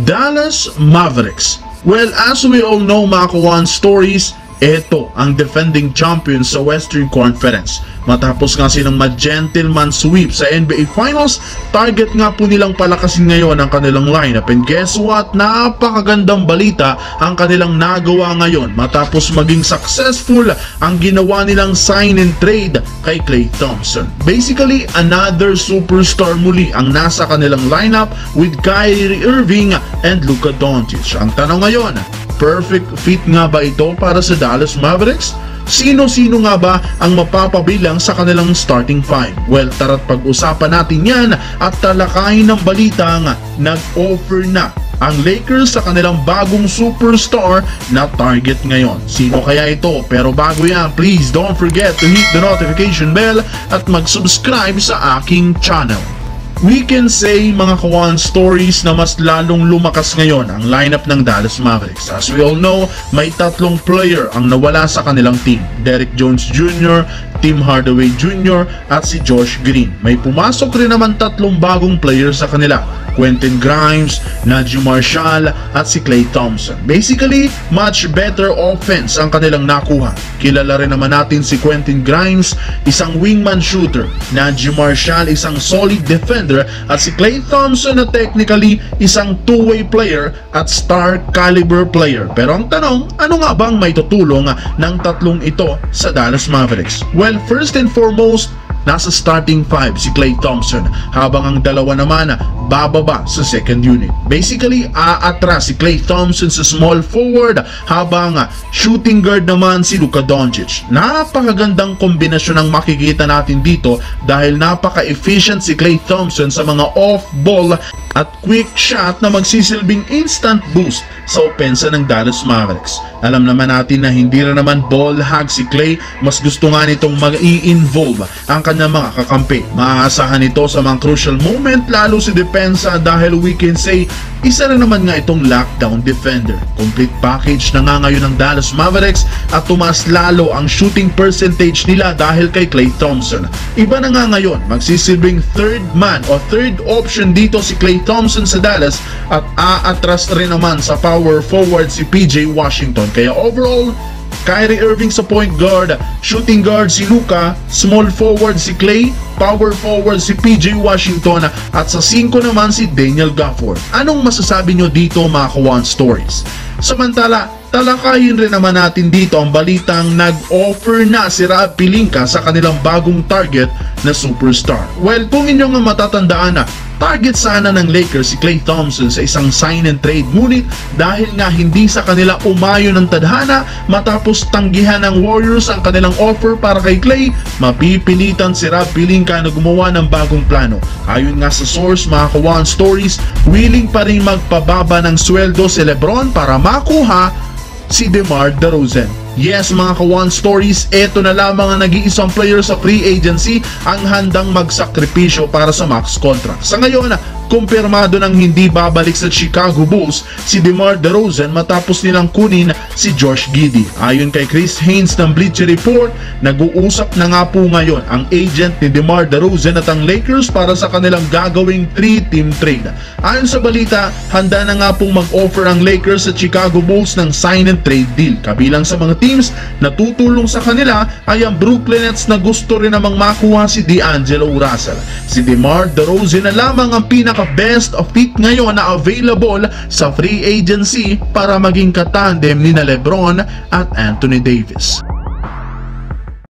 Dallas Mavericks. Well, as we all know mga kawan stories, ito ang defending champion sa Western Conference. Matapos nga silang ma-gentleman sweep sa NBA Finals, target nga po nilang palakasin ngayon ang kanilang lineup. And guess what? Napakagandang balita ang kanilang nagawa ngayon matapos maging successful ang ginawa nilang sign and trade kay Klay Thompson. Basically, another superstar muli ang nasa kanilang lineup with Kyrie Irving and Luka Doncic. Ang tanong ngayon, perfect fit nga ba ito para sa Dallas Mavericks? Sino-sino nga ba ang mapapabilang sa kanilang starting five? Well, tara't pag-usapan natin yan at talakayin ng balita nga nag-offer na ang Lakers sa kanilang bagong superstar na target ngayon. Sino kaya ito? Pero bago yan, please don't forget to hit the notification bell at mag-subscribe sa aking channel. We can say mga kawan stories na mas lalong lumakas ngayon ang lineup ng Dallas Mavericks. As we all know, may tatlong player ang nawala sa kanilang team. Derrick Jones Jr., Tim Hardaway Jr. at si Josh Green. May pumasok rin naman tatlong bagong player sa kanila. Quentin Grimes, Naji Marshall at si Klay Thompson. Basically, much better offense ang kanilang nakuha. Kilala rin naman natin si Quentin Grimes, isang wingman shooter. Naji Marshall, isang solid defender. At si Klay Thompson na technically isang two-way player at star caliber player. Pero ang tanong, ano nga bang may tutulong ng tatlong ito sa Dallas Mavericks? Well, first and foremost, nasa starting five si Klay Thompson habang ang dalawa naman bababa sa second unit. Basically, aatras si Klay Thompson sa small forward habang shooting guard naman si Luka Doncic. Napakagandang kombinasyon ang makikita natin dito dahil napaka-efficient si Klay Thompson sa mga off-ball at quick shot na magsisilbing instant boost sa opensa ng Dallas Mavericks. Alam naman natin na hindi rin naman ball hog si Klay, mas gusto nga nitong mag-i-involve ang kanyang mga kakampi. Maaasahan ito sa mga crucial moment lalo si depensa dahil we can say isa rin naman nga itong lockdown defender. Complete package na nga ngayon ng Dallas Mavericks at tumaas lalo ang shooting percentage nila dahil kay Klay Thompson. Iba na nga ngayon, magsisilbing third man o third option dito si Klay Thompson sa Dallas at aatras rin naman sa power forward si PJ Washington. Kaya overall, Kyrie Irving sa point guard, shooting guard si Luka, small forward si Klay, power forward si PJ Washington at sa 5 naman si Daniel Gafford. Anong masasabi nyo dito mga kawan stories? Samantala, talakayin rin naman natin dito ang balitang nag-offer na si Rob Pelinka sa kanilang bagong target na superstar. Well, kung inyong matatandaan na target sana ng Lakers si Klay Thompson sa isang sign and trade, ngunit dahil nga hindi sa kanila umayon ng tadhana matapos tanggihan ng Warriors ang kanilang offer para kay Klay, mapipilitan si Rob Pelinka na gumawa ng bagong plano. Ayon nga sa source mga kawan stories, willing pa rin magpababa ng sweldo si LeBron para makuha si DeMar DeRozan. Yes mga kawan stories, eto na lamang ang nag-iisang player sa free agency ang handang magsakripisyo para sa max contract. Sa ngayon, kumpirmado nang hindi babalik sa Chicago Bulls si DeMar DeRozan matapos nilang kunin si Josh Giddey. Ayon kay Chris Haynes ng Bleacher Report, nag-uusap na nga po ngayon ang agent ni DeMar DeRozan at ang Lakers para sa kanilang gagawing 3-team trade. Ayon sa balita, handa na nga pong mag-offer ang Lakers sa Chicago Bulls ng sign and trade deal. Kabilang sa mga teams na tutulong sa kanila ay ang Brooklyn Nets na gusto rin namang makuha si D'Angelo Russell. Si DeMar DeRozan na lamang ang pinaka-best of fit ngayon na available sa free agency para maging katandem ni na LeBron at Anthony Davis.